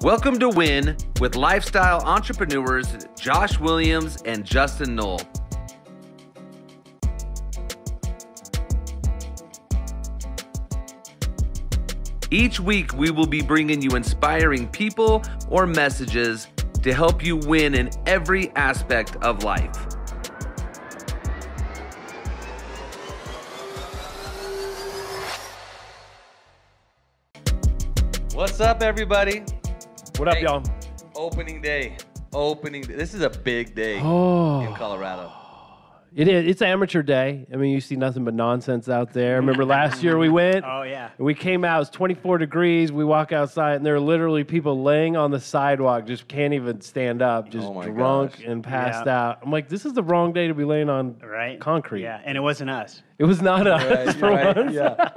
Welcome to Win with lifestyle entrepreneurs Josh Williams and Justin Knoll. Each week, we will be bringing you inspiring people or messages to help you win in every aspect of life. What's up, everybody? What up, y'all? Opening day. This is a big day in Colorado. It is. It's amateur day. I mean, you see nothing but nonsense out there. Remember last year we went? Oh, yeah. And we came out, it's 24 degrees. We walk outside, and there are literally people laying on the sidewalk, just can't even stand up, just drunk and passed out. I'm like, this is the wrong day to be laying on concrete. Yeah, and it wasn't us. It was not us for once. Yeah.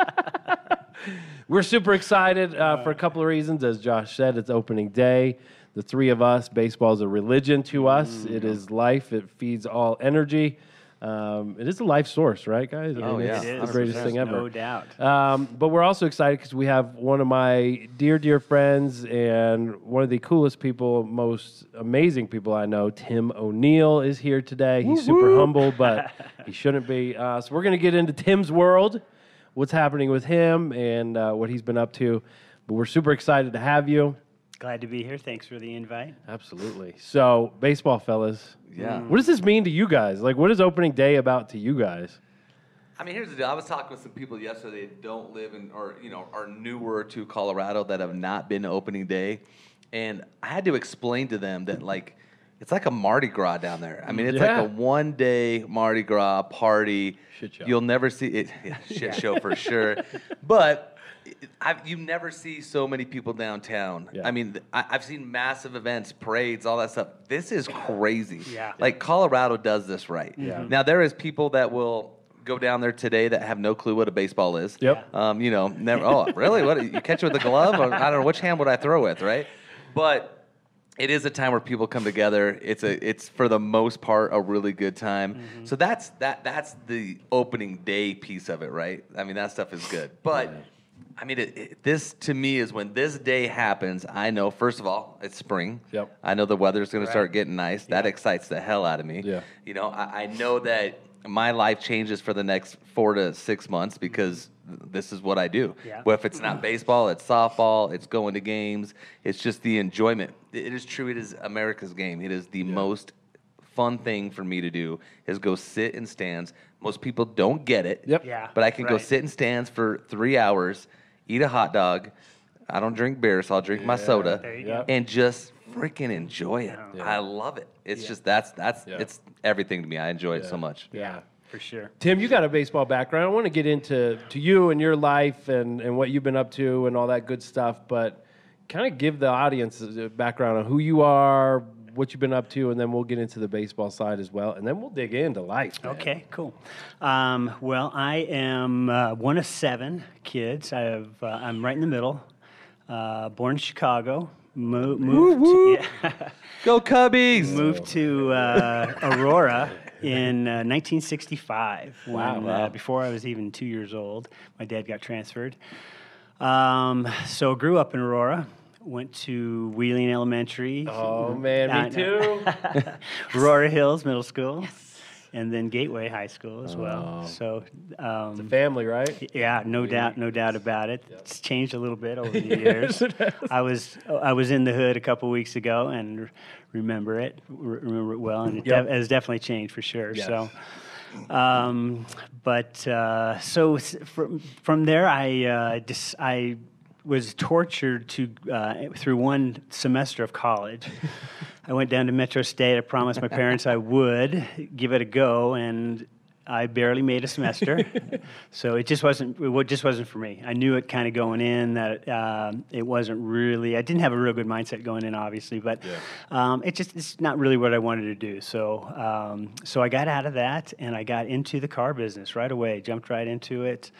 We're super excited for a couple of reasons. As Josh said, it's opening day. The three of us, baseball is a religion to us. It is life. It feeds all energy. It is a life source, right, guys? I mean, yeah. It's the greatest thing ever. No doubt. But we're also excited because we have one of my dear, dear friends and one of the coolest people, most amazing people I know, Tim O'Neill, is here today. He's super humble, but he shouldn't be. So we're going to get into Tim's world, what's happening with him, and what he's been up to. But we're super excited to have you. Glad to be here. Thanks for the invite. Absolutely. So, baseball fellas. Yeah. What does this mean to you guys? Like, what is opening day about to you guys? I mean, here's the deal. I was talking with some people yesterday that don't live in, or, are newer to Colorado that have not been to opening day. And I had to explain to them that, it's like a Mardi Gras down there. I mean, it's like a one-day Mardi Gras party. Shit show. You'll never see it. Yeah, shit show for sure. But you never see so many people downtown. Yeah. I mean, I've seen massive events, parades, all that stuff. This is crazy. Yeah. Like, Colorado does this right. Yeah. Now, there is people that will go down there today that have no clue what a baseball is. Yep. Never. Oh, really? What? You catch it with a glove? Or, I don't know. Which hand would I throw with, right? But it is a time where people come together. It's for the most part a really good time. Mm-hmm. So that's the opening day piece of it, right? I mean, that stuff is good. But I mean, this to me is when this day happens. I know, first of all, it's spring. Yep. I know the weather's going to start getting nice. That excites the hell out of me. Yeah. I know that my life changes for the next 4 to 6 months because this is what I do. Yeah. Well, if it's not baseball, it's softball, it's going to games. It's just the enjoyment. It is true. It is America's game. It is the most fun thing for me to do is go sit in stands. Most people don't get it. Yep. Yeah. But I can go sit in stands for 3 hours, eat a hot dog. I don't drink beer, so I'll drink my soda. There you go. And just freaking enjoy it. Yeah. I love it. It's just that's it's everything to me. I enjoy it so much. Yeah. For sure. Tim, you got a baseball background. I want to get into you and your life and what you've been up to and all that good stuff, but kind of give the audience a background on who you are, what you've been up to, and then we'll get into the baseball side as well, and then we'll dig into life. Man. Okay, cool. Well, I am one of 7 kids. I'm right in the middle. Born in Chicago. Moved. Go Cubbies! Moved to Aurora in 1965. When, before I was even 2 years old, my dad got transferred. So grew up in Aurora. Went to Wheeling Elementary. Oh, man, me too. Aurora Hills Middle School. Yes. And then Gateway High School as well. So it's a family, right? Yeah, no doubt about it. Yep. It's changed a little bit over the years. I was in the hood a couple weeks ago and remember it well, and it has definitely changed for sure. Yes. So, from there, I was tortured through one semester of college. I went down to Metro State. I promised my parents I would give it a go, and I barely made a semester. So it just wasn't for me. I knew it kind of going in that it wasn't really. I didn't have a real good mindset going in, obviously, but it's not really what I wanted to do. So I got out of that, and I got into the car business right away. Jumped right into it.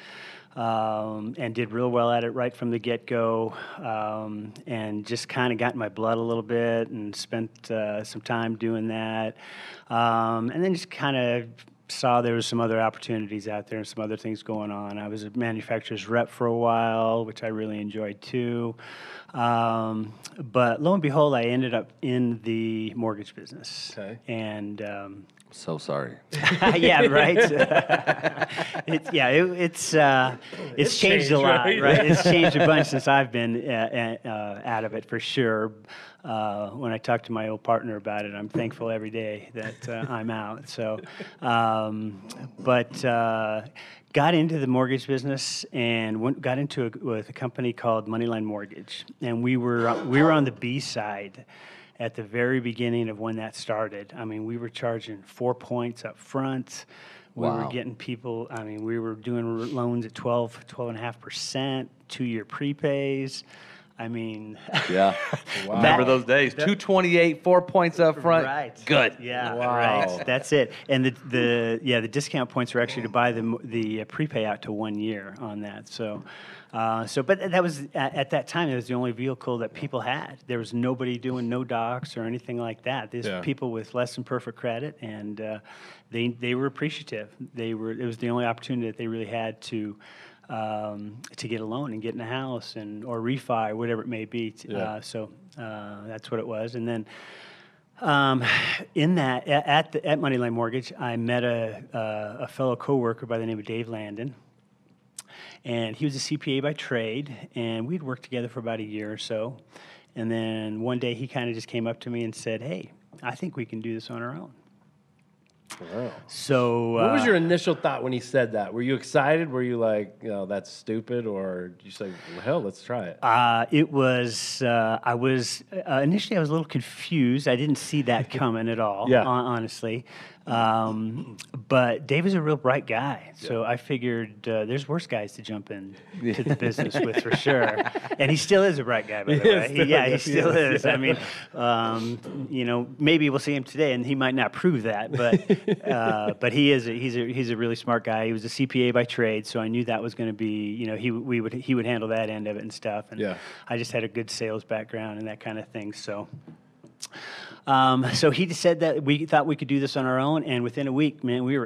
And did real well at it right from the get-go, and just kind of got in my blood a little bit and spent some time doing that. And then just kind of saw there was some other opportunities out there and some other things going on. I was a manufacturer's rep for a while, which I really enjoyed too. But lo and behold, I ended up in the mortgage business. Okay. And So sorry. yeah, right. It's changed a lot, right? It's changed a bunch since I've been out of it for sure. When I talk to my old partner about it, I'm thankful every day that I'm out. So, got into the mortgage business and got into it with a company called Moneyline Mortgage, and we were on the B side at the very beginning of when that started. I mean, we were charging 4 points up front. We were getting people, I mean, we were doing loans at 12.5%, 2-year prepays. I mean, Yeah. Wow. Remember those days? 228, 4 points up front. Right. Good. Yeah. Wow. Right. That's it. And the discount points were actually to buy the prepay out to 1 year on that. So, but that was at that time. It was the only vehicle that people had. There was nobody doing no docs or anything like that. There's people with less than perfect credit, and they were appreciative. It was the only opportunity that they really had to get a loan and get in a house or refi, whatever it may be. So that's what it was. And then in that, at Moneyline Mortgage, I met a fellow coworker by the name of Dave Landon. And he was a CPA by trade, and we'd worked together for about a year or so. And then one day he kind of just came up to me and said, "Hey, I think we can do this on our own." Wow. So What was your initial thought when he said that? Were you excited? Were you like, that's stupid? Or did you say, well, hell, let's try it? It was, initially I was a little confused. I didn't see that coming at all, honestly. But Dave is a real bright guy. So I figured there's worse guys to jump in to the business with for sure. And he still is a bright guy, by the way. He still is. I mean, maybe we'll see him today and he might not prove that, but he's a really smart guy. He was a CPA by trade, so I knew that was going to be, he would handle that end of it and stuff. And I just had a good sales background and that kind of thing. So he just said that we thought we could do this on our own, and within a week, man, we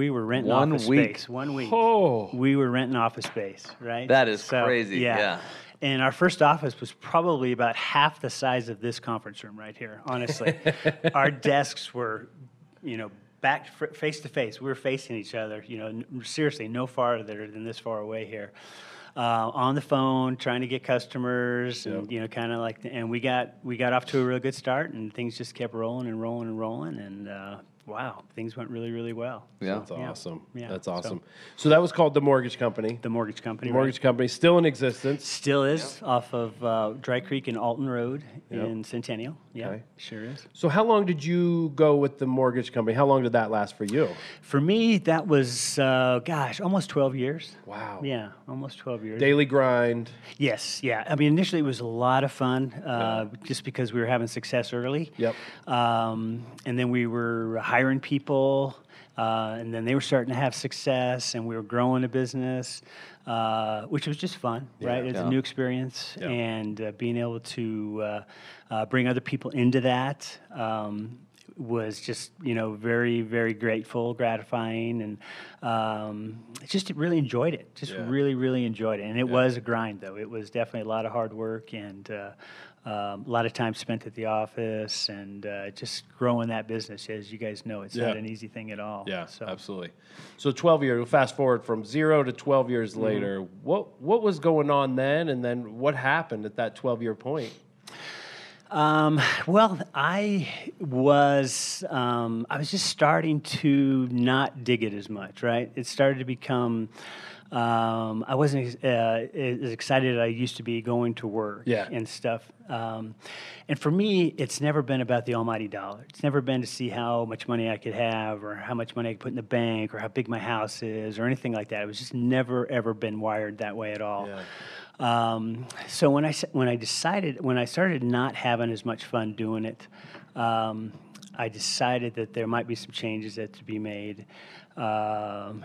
were renting office space. 1 week. Oh. We were renting office space, right? That is crazy. Yeah. And our first office was probably about half the size of this conference room right here, honestly. Our desks were, back face to face. We were facing each other, seriously, no farther than this far away here. On the phone, trying to get customers, and kind of like, and we got off to a real good start, and things just kept rolling and rolling and rolling, and wow, things went really, really well. Yeah, that's awesome. Yeah. That's awesome. So that was called the mortgage company. The mortgage company. Mortgage company still in existence. Still is off of Dry Creek and Alton Road in Centennial. Yeah, Okay. Sure is. So how long did you go with the mortgage company? How long did that last for you? For me, that was almost 12 years. Wow. Yeah, almost 12 years. Daily grind. Yes, yeah. I mean, initially it was a lot of fun, just because we were having success early. Yep. And then we were hiring people, and then they were starting to have success, and we were growing the business, which was just fun, right? It's a new experience, and being able to bring other people into that was just, very, very grateful, gratifying, and just really enjoyed it. Just really, really enjoyed it. And it was a grind, though. It was definitely a lot of hard work and a lot of time spent at the office and just growing that business. As you guys know, it's not an easy thing at all. Yeah, so. absolutely. So 12 years, we'll fast forward from 0 to 12 years later. What was going on then, and then what happened at that 12-year point? Well, I was just starting to not dig it as much, right? It started to become, I wasn't as excited as I used to be going to work and stuff. And for me, it's never been about the almighty dollar. It's never been to see how much money I could have or how much money I could put in the bank or how big my house is or anything like that. It was just never, ever been wired that way at all. Yeah. So when I started not having as much fun doing it, I decided that there might be some changes that to be made, and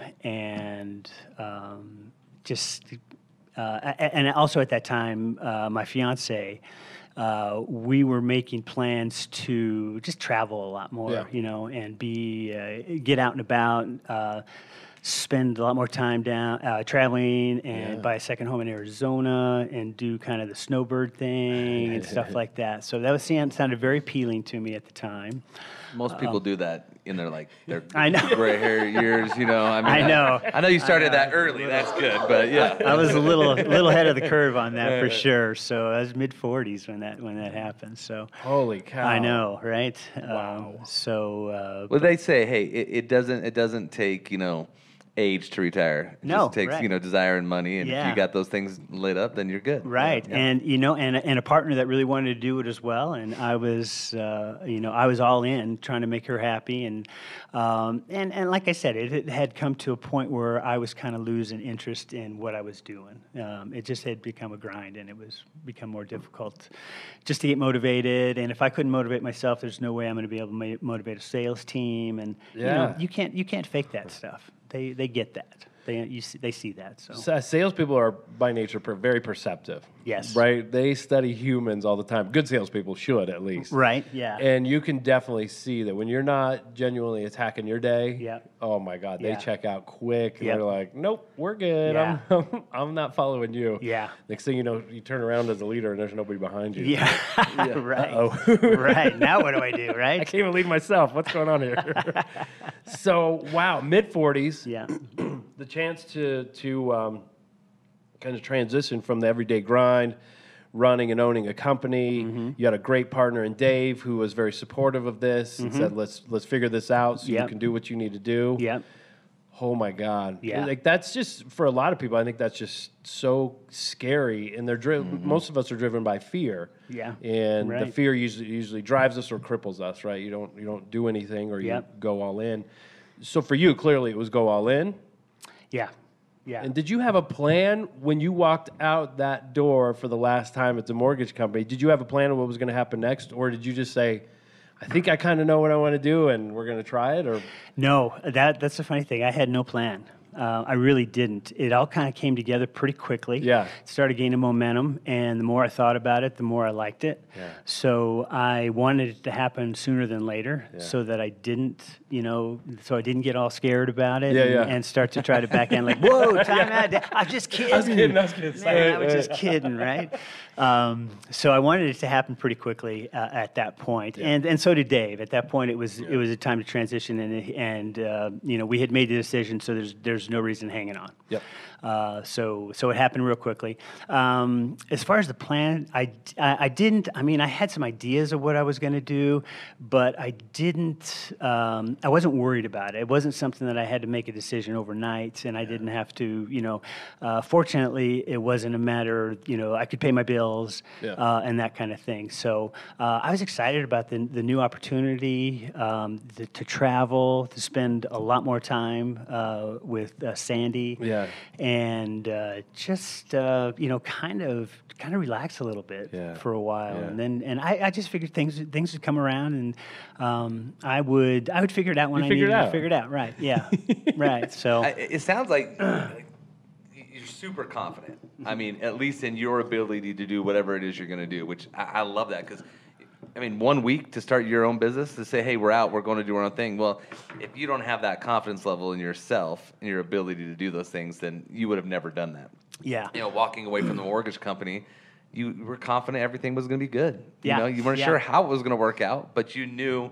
also at that time, my fiance we were making plans to just travel a lot more, Yeah. and get out and about, spend a lot more time down traveling, and buy a second home in Arizona, and do kind of the snowbird thing and stuff like that. So that sounded very appealing to me at the time. Most people do that in their I know. gray hair years. I mean, I know. I know you started that early. That's good, but yeah, I was a little ahead of the curve on that for sure. So I was mid-40s when that happened. So Holy cow! I know, right? Wow. well, they say, hey, it doesn't take age to retire. It No, just takes right. Desire and money, and if Yeah. you got those things lit up, then you're good. Right, Yeah. and and a partner that really wanted to do it as well, and I was I was all in trying to make her happy, and like I said, it had come to a point where I was kind of losing interest in what I was doing. It just had become a grind, and it was become more difficult just to get motivated. And if I couldn't motivate myself, there's no way I'm going to be able to motivate a sales team. And you can't fake that stuff. They get that. They see that. So Salespeople are by nature very perceptive. Yes. Right? They study humans all the time. Good salespeople should, at least. right, yeah. And you can definitely see that when you're not genuinely attacking your day, Yeah. oh my God, they Yeah. check out quick. And Yep. they're like, nope, we're good. Yeah. I'm not following you. Yeah. Next thing you know, you turn around as a leader and there's nobody behind you. Yeah, right. Uh-oh. right. Now what do I do, I right? can't even lead myself. What's going on here? So, wow, mid-40s. Yeah. The chance to kind of transition from the everyday grind, running and owning a company. Mm-hmm. You had a great partner in Dave who was very supportive of this and said, "Let's figure this out so you Yep. can do what you need to do." Yep. Oh my God! Yeah. Like that's just for a lot of people. I think that's just so scary, and they're most of us are driven by fear. Yeah. and the Right. fear usually drives us or cripples us. Right? You don't do anything or you Yep. go all in. So for you, clearly, it was go all in. Yeah. Yeah. And did you have a plan when you walked out that door for the last time at the mortgage company? Did you have a plan of what was going to happen next, or did you just say, "I think I kind of know what I want to do, and we're going to try it"? Or No, that's the funny thing. I had no plan. I really didn't. It all kind of came together pretty quickly. Yeah. Started gaining momentum, and the more I thought about it, the more I liked it. Yeah. So I wanted it to happen sooner than later, so that I didn't, get all scared about it and start to try to back end like, whoa, time out. I was just kidding. I was kidding. Man, I was just kidding, right? So I wanted it to happen pretty quickly at that point, and so did Dave. At that point, it was a time to transition, and we had made the decision, so there's no reason hanging on. Yep. So it happened real quickly. As far as the plan, I didn't. I mean, I had some ideas of what I was going to do, but I didn't. I wasn't worried about it. It wasn't something that I had to make a decision overnight, and I didn't have to. Fortunately, it wasn't a matter. I could pay my bills and that kind of thing. So I was excited about the new opportunity to travel, to spend a lot more time with Sandy. Yeah. And just kind of relax a little bit for a while, and I just figured things would come around, and I would figure it out when I needed to figure it out. Right? Yeah. Right. So it sounds like you're super confident. I mean, at least in your ability to do whatever it is you're going to do, which I love that because. I mean, 1 week to start your own business, to say, hey, we're out, we're going to do our own thing. Well, if you don't have that confidence level in yourself and your ability to do those things, then you would have never done that. yeah. Walking away from the mortgage company, you were confident everything was going to be good. Yeah. You weren't sure how it was going to work out, but you knew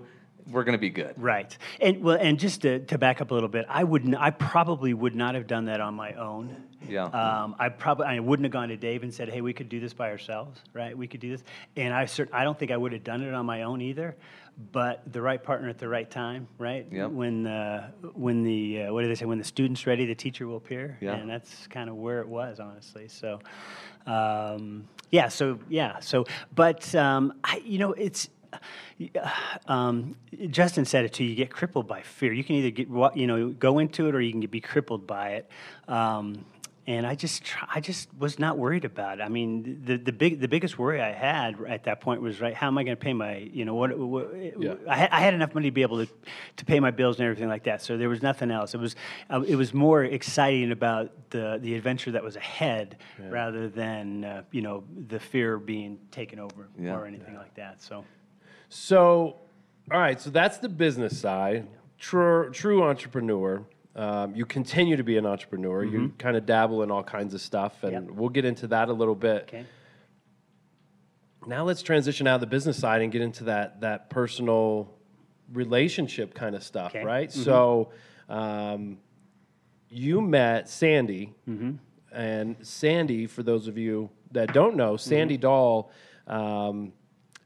we're going to be good. Right. And just to back up a little bit, I probably would not have done that on my own. Yeah. I wouldn't have gone to Dave and said, "Hey, we could do this by ourselves, right? We could do this." And I don't think I would have done it on my own either. But the right partner at the right time, right? Yep. When the what do they say? When the student's ready, the teacher will appear. Yeah. And that's kind of where it was, honestly. So, it's. Justin said it too. You get crippled by fear. You can either go into it, or you can be crippled by it. And I just was not worried about it. I mean, the biggest worry I had at that point was, right, how am I going to pay my, I had enough money to be able to pay my bills and everything like that. So there was nothing else. It was more exciting about the adventure that was ahead rather than the fear of being taken over or anything like that. So, all right. So that's the business side. True entrepreneur. You continue to be an entrepreneur. Mm-hmm. You kind of dabble in all kinds of stuff, and we'll get into that a little bit. Okay. Now let's transition out of the business side and get into that personal relationship kind of stuff, right? Mm-hmm. So you met Sandy, and Sandy, for those of you that don't know, Sandy Dahl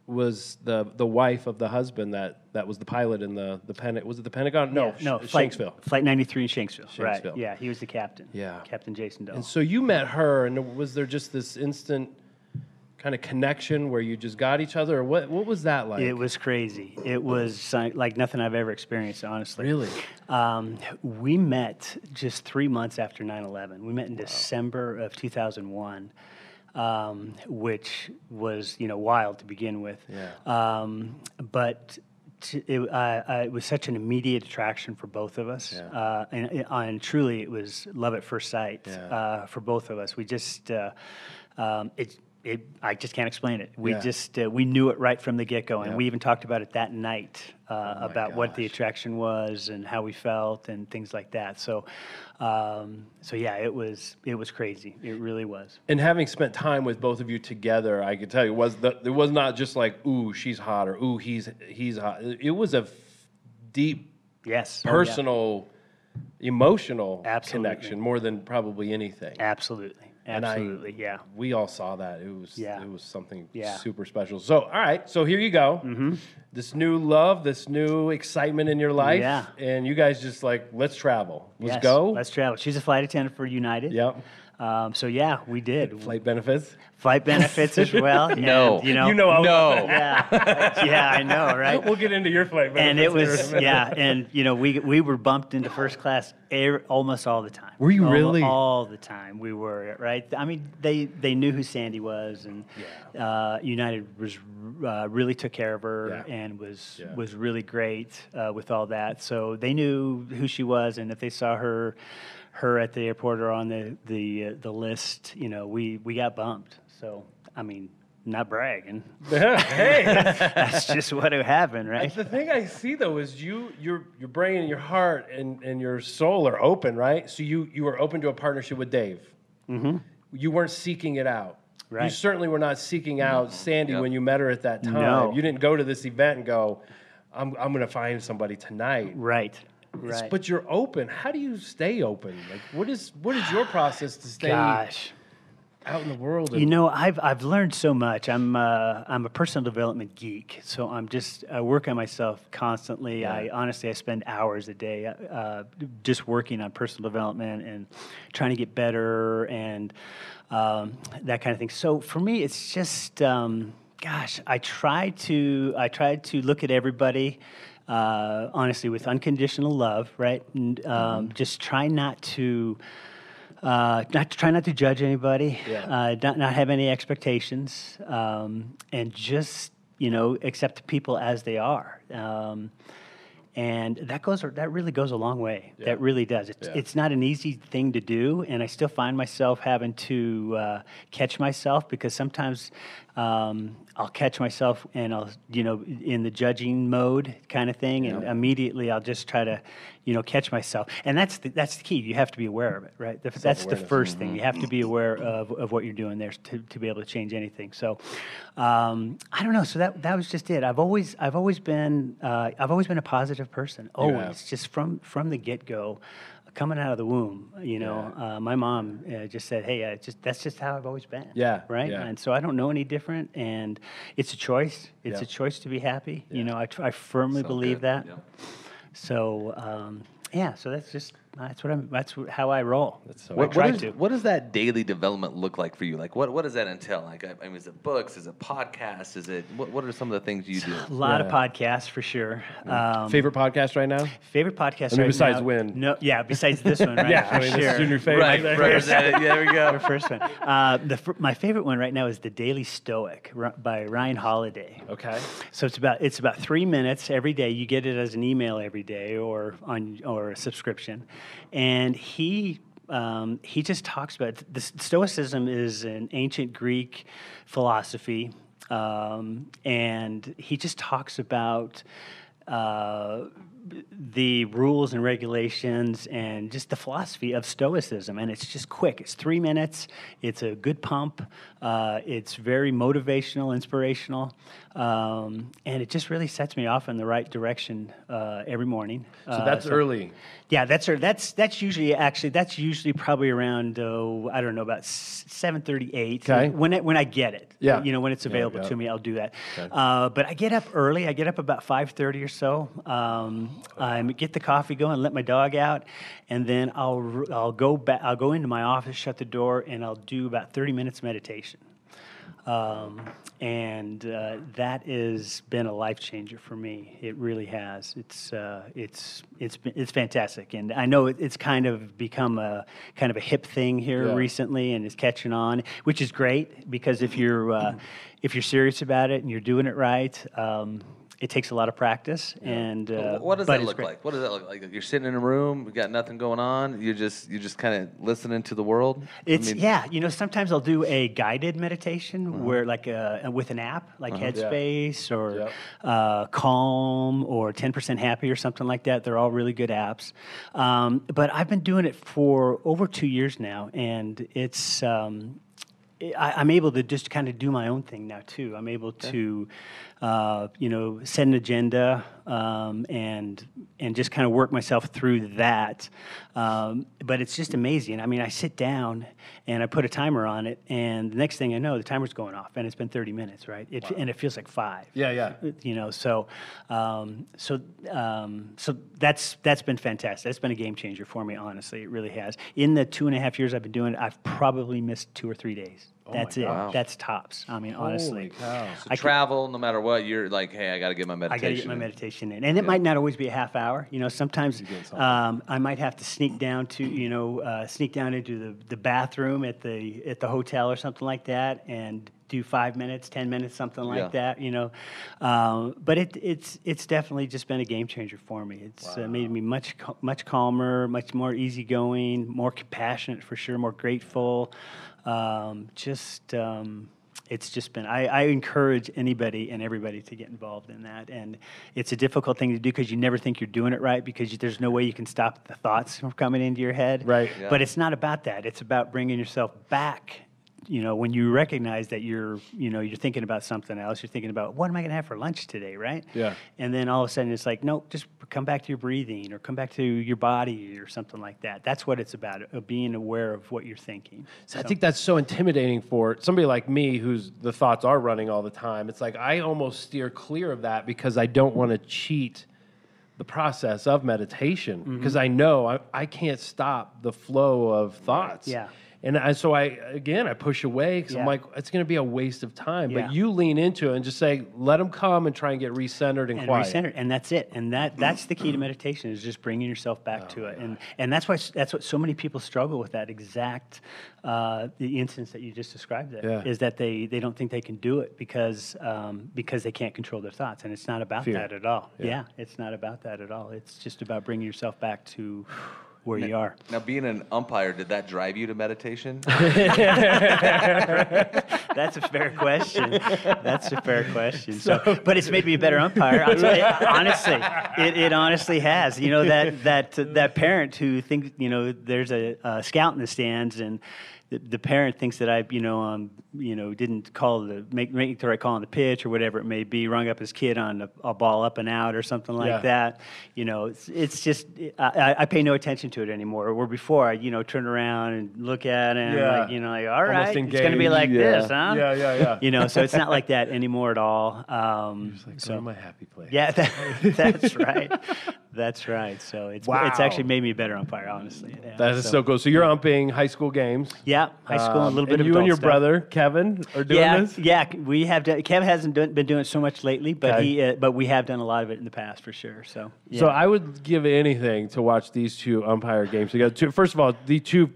was the wife of the husband that was the pilot in the was it the Pentagon? No, Shanksville. Flight 93 in Shanksville. Right. Yeah, he was the captain. Yeah. Captain Jason Dahl. And so you met her, and was there just this instant kind of connection where you just got each other, or what was that like? It was crazy. It was like nothing I've ever experienced, honestly. Really? We met just 3 months after 9/11. We met in December of 2001. Which was wild to begin with, but it was such an immediate attraction for both of us, and truly it was love at first sight for both of us. We just I just can't explain it. We just we knew it right from the get-go, and we even talked about it that night about what the attraction was and how we felt and things like that. So yeah, it was crazy. It really was. And having spent time with both of you together, I can tell you it was not just like, ooh, she's hot, or ooh, he's hot. It was a deep, personal, emotional connection more than probably anything. Absolutely. Absolutely, We all saw that. It was something super special. So, all right, so here you go. Mm-hmm. This new love, this new excitement in your life. Yeah. And you guys just like, let's travel. Let's go. Let's travel. She's a flight attendant for United. Yep. So, we did. Flight benefits? Flight benefits as well. No. And, no. Yeah, I know, right? We'll get into your flight benefits. And it was, and, we were bumped into first class almost all the time. Were you really? All the time we were, right? I mean, they knew who Sandy was, and United was really took care of her and was really great with all that. So they knew who she was, and if they saw her at the airport or on the list, we got bumped. So, I mean, not bragging. Hey, that's just what happened, right? The thing I see though is your brain and your heart and your soul are open, right? So you were open to a partnership with Dave. Mm-hmm. You weren't seeking it out. Right. You certainly were not seeking out Sandy when you met her at that time. No. You didn't go to this event and go, I'm going to find somebody tonight. Right. But you're open. How do you stay open? Like, what is your process to stay out in the world? I've learned so much. I'm a personal development geek, so I work on myself constantly. Yeah. I spend hours a day just working on personal development and trying to get better and that kind of thing. So for me, it's just I try to look at everybody. Honestly, with unconditional love, right? And, just try not to judge anybody, not have any expectations, and just accept people as they are. And that really goes a long way. Yeah. That really does. It's not an easy thing to do, and I still find myself having to catch myself because sometimes I'll catch myself and I'll in the judging mode kind of thing, and immediately I'll just try to catch myself. And that's the key. You have to be aware of it, right? That's the first thing. You have to be aware of what you're doing there to be able to change anything. So I don't know. So that was just it. I've always been a positive person. Always, just from the get-go. Coming out of the womb, my mom just said, "Hey, that's just how I've always been." Yeah, right. Yeah. And so I don't know any different, and it's a choice. It's a choice to be happy. Yeah. I firmly believe that. Yeah. So so that's just how I roll. That's so What does that daily development look like for you? Like, what does that entail? Like, I mean, is it books? Is it podcasts? Is it what are some of the things you do? A lot of podcasts for sure. Favorite podcast right now? Favorite podcast. I mean, right besides now, Win. No, yeah, besides this one, right? Yeah, for I mean, sure. this is your favorite. Right, represent it. Yeah, there we go. The first one. My favorite one right now is The Daily Stoic by Ryan Holiday. Okay. So it's about 3 minutes every day. You get it as an email every day or a subscription, and he just talks about Stoicism is an ancient Greek philosophy, and he just talks about the rules and regulations and just the philosophy of Stoicism. And it's just quick. It's 3 minutes. It's a good pump. It's very motivational, inspirational. And it just really sets me off in the right direction every morning. So that's early. Yeah, that's usually probably around I don't know, about 7:38. Okay. When I get it. Yeah. When it's available to me, I'll do that. Okay. But I get up early. I get up about 5:30 or so. I get the coffee going, let my dog out, and then I'll go back. I'll go into my office, shut the door, and I'll do about 30 minutes meditation. And that has been a life changer for me. It really has. It's fantastic, and I know it's kind of become a hip thing here recently, and is catching on, which is great because if you're serious about it and you're doing it right. It takes a lot of practice, and what does that look like? What does that look like? You're sitting in a room, you got nothing going on. You're just kind of listening to the world. Sometimes I'll do a guided meditation where, like, with an app like Headspace or Calm or 10% Happy or something like that. They're all really good apps. But I've been doing it for over 2 years now, and it's. I'm able to just kind of do my own thing now too. I'm able to, set an agenda and just kind of work myself through that. But it's just amazing. I mean, I sit down and I put a timer on it, and the next thing I know, the timer's going off, and it's been 30 minutes, right? And it feels like 5. Yeah. So that's been fantastic. That's been a game changer for me, honestly. It really has. In the 2.5 years I've been doing it, I've probably missed 2 or 3 days. That's it. Wow. That's tops. I mean, honestly. Holy cow. So travel, no matter what, you're like, hey, I got to get my meditation. I got to get my meditation in, and it might not always be a half hour. Sometimes I might have to sneak down into the bathroom at the hotel or something like that, and do 5 minutes, 10 minutes, something like that. But it's definitely just been a game changer for me. It's made me much calmer, much more easygoing, more compassionate for sure, more grateful. It's just been, I encourage anybody and everybody to get involved in that. And it's a difficult thing to do because you never think you're doing it right because there's no way you can stop the thoughts from coming into your head. Right. Yeah. But it's not about that. It's about bringing yourself back. When you recognize that you're thinking about something else, you're thinking about, what am I going to have for lunch today, right? Yeah. And then all of a sudden it's like, no, just come back to your breathing or come back to your body or something like that. That's what it's about, being aware of what you're thinking. So I think that's so intimidating for somebody like me whose the thoughts are running all the time. It's like I almost steer clear of that because I don't want to cheat the process of meditation because I know I can't stop the flow of thoughts. Yeah. And so I push away because I'm like, it's going to be a waste of time. Yeah. But you lean into it and just say, let them come and try and get recentered and quiet. Recentered, and that's it. And that's the key to meditation is just bringing yourself back to it. And that's what so many people struggle with, that exact the instance that you just described is that they don't think they can do it because they can't control their thoughts. And it's not about that at all. Yeah, it's not about that at all. It's just about bringing yourself back to where you are. Now, being an umpire, did that drive you to meditation? That's a fair question. So, but it's made me a better umpire. I'll tell you, honestly, it honestly has. That parent who thinks there's a scout in the stands and the parent thinks that I didn't make the right call on the pitch or whatever it may be, rung up his kid on a ball up and out or something like that. It's just I pay no attention to it anymore. Where before I turn around and look at it and like all right, it's going to be like this, huh? Yeah. So it's not like that anymore at all. So my happy place. Yeah, that's right. That's right. So it's actually made me a better umpire, honestly. Yeah, that is so cool. So you're umping high school games. Yeah, high school and a little bit and of you adult and your stuff. brother Kevin are doing this. Yeah, we have done. Kev hasn't been doing it so much lately, but but we have done a lot of it in the past for sure. So So I would give anything to watch these two umpire games together. First of all, the two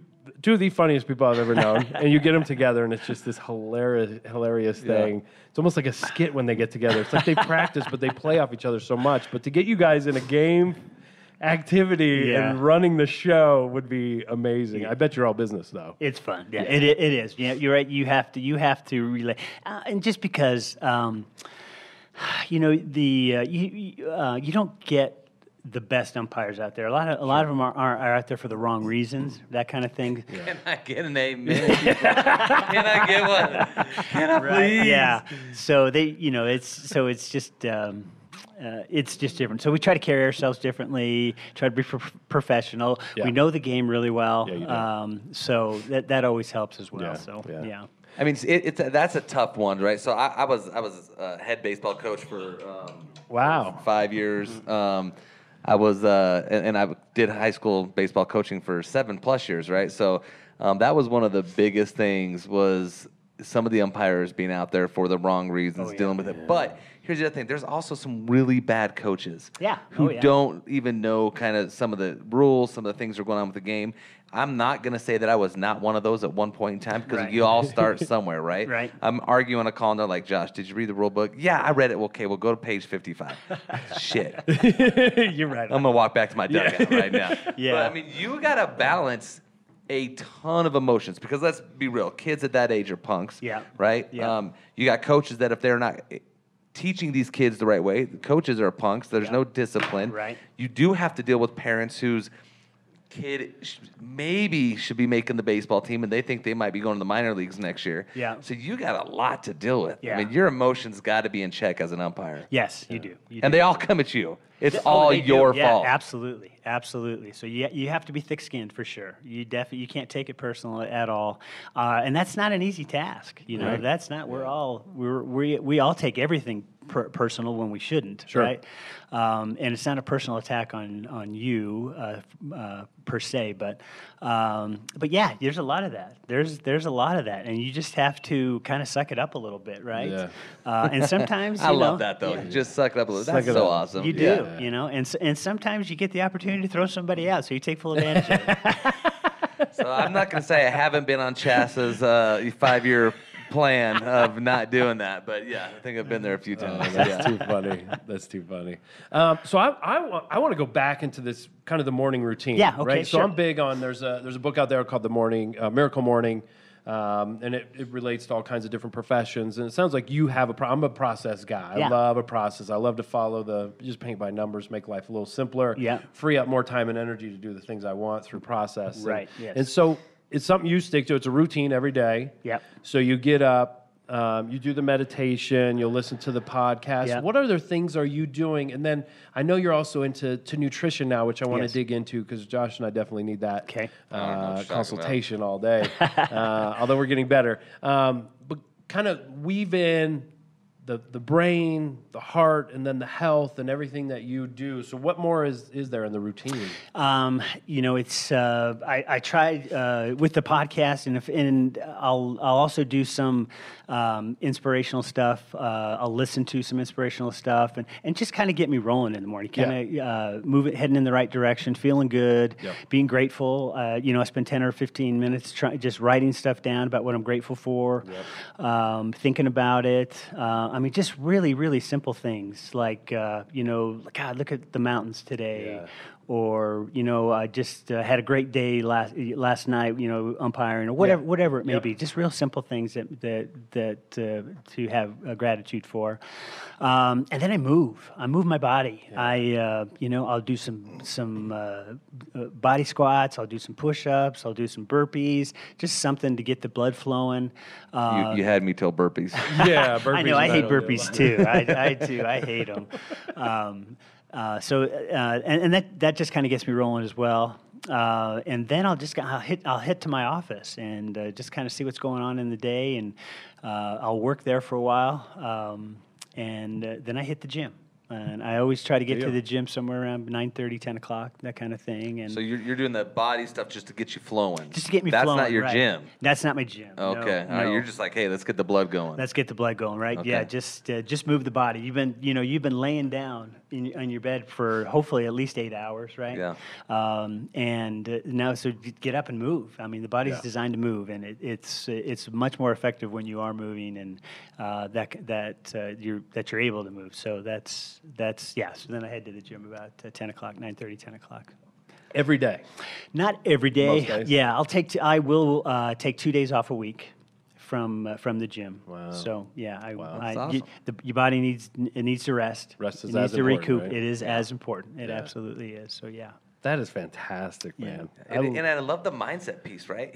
of the funniest people I've ever known, and you get them together, and it's just this hilarious thing. It's almost like a skit when they get together. It's like they practice, but they play off each other so much. But to get you guys in a game activity and running the show would be amazing. I bet you're all business though. It's fun. Yeah, it is. Yeah, you're right. You have to relay, and just because you don't get the best umpires out there. A lot of them are out there for the wrong reasons. That kind of thing. Can I get an amen? Can I get one? Can I please? Yeah. So it's just. It's just different. So we try to carry ourselves differently, try to be professional. Yeah. We know the game really well. Yeah, you do. So that always helps as well. Yeah. So, yeah. I mean, that's a tough one, right? So I was a head baseball coach for 5 years. I was and I did high school baseball coaching for 7+ years, right? So that was one of the biggest things was some of the umpires being out there for the wrong reasons, dealing with it. But here's the other thing. There's also some really bad coaches who don't even know kind of some of the rules, some of the things that are going on with the game. I'm not going to say that I was not one of those at one point in time because you all start somewhere, right? Right. I'm arguing a call and they're like, Josh, did you read the rule book? Yeah, I read it. Okay, we'll go to page 55. Shit. You're right. I'm going to walk back to my dugout right now. Yeah. But, I mean, you got to balance a ton of emotions because let's be real. Kids at that age are punks, right? Yeah. You got coaches that if they're not teaching these kids the right way, the coaches are punks. There's no discipline. Right. You do have to deal with parents whose kid maybe should be making the baseball team and they think they might be going to the minor leagues next year. Yeah. So you got a lot to deal with. Yeah. I mean, your emotions got to be in check as an umpire. Yes, you do. And they all come at you. It's all your fault. Yeah, absolutely. So you have to be thick-skinned for sure. You can't take it personal at all, and that's not an easy task. Right. That's not. We all take everything personal when we shouldn't, right? And it's not a personal attack on you per se, but yeah, there's a lot of that. There's a lot of that, and you just have to kind of suck it up a little bit, right? Yeah. And sometimes I love that though. Just suck it up a little. That's so awesome. You do. And sometimes you get the opportunity to throw somebody out, so you take full advantage of it. So I'm not going to say I haven't been on Chasa's 5-year plan of not doing that, but yeah, I think I've been there a few times. That's too funny. That's too funny. So I want to go back into this kind of the morning routine. Yeah, okay, right? sure. So I'm big on there's a book out there called The Morning Miracle Morning. And it relates to all kinds of different professions. And it sounds like you have I'm a process guy. I love a process. I love to follow just paint by numbers, make life a little simpler, free up more time and energy to do the things I want through process. Right, yes. And so it's something you stick to. It's a routine every day. Yep. So you get up, you do the meditation, you'll listen to the podcast. Yep. What other things are you doing? And then I know you're also into nutrition now, which I want to dig into because Josh and I definitely need that consultation all day, although we're getting better. But kind of weave in the brain, the heart, and then the health and everything that you do. So what more is there in the routine? It's I try with the podcast, and I'll also do some inspirational stuff. I'll listen to some inspirational stuff, and just kind of get me rolling in the morning. Kind of move it, heading in the right direction, feeling good, being grateful. I spend 10 or 15 minutes just writing stuff down about what I'm grateful for, thinking about it. Just really, really simple things like, God, look at the mountains today. or I just had a great day last night, umpiring, or whatever it may be. Just real simple things that to have gratitude for. And then I move my body. I'll do some body squats. I'll do some push-ups. I'll do some burpees. Just something to get the blood flowing. You had me till burpees. Yeah, burpees. I know. I hate burpees too. I do. I hate them. And that just kind of gets me rolling as well. And then I'll hit to my office and just kind of see what's going on in the day, and I'll work there for a while, and then I hit the gym. And I always try to get to the gym somewhere around 9:30, 10 o'clock, that kind of thing. And so you're doing the body stuff just to get you flowing. Just to get me flowing. flowing. That's not your right. gym. That's not my gym. Okay. No. You're just like, hey, let's get the blood going. Let's get the blood going, right? Okay. Yeah, just move the body. You've been laying down on your bed for hopefully at least 8 hours, right? Yeah. And now, so get up and move. I mean, the body's designed to move, and it's much more effective when you are moving, and that you're able to move. So that's. So then I head to the gym about 10 o'clock, 9:30, 10 o'clock. Every day. Not every day. Most days? Yeah, I will take 2 days off a week from the gym. Wow. So yeah, That's awesome. your body needs to rest. Rest is it needs as to important, recoup. right? It is as important. It absolutely is. So yeah. That is fantastic, man. And I love the mindset piece, right?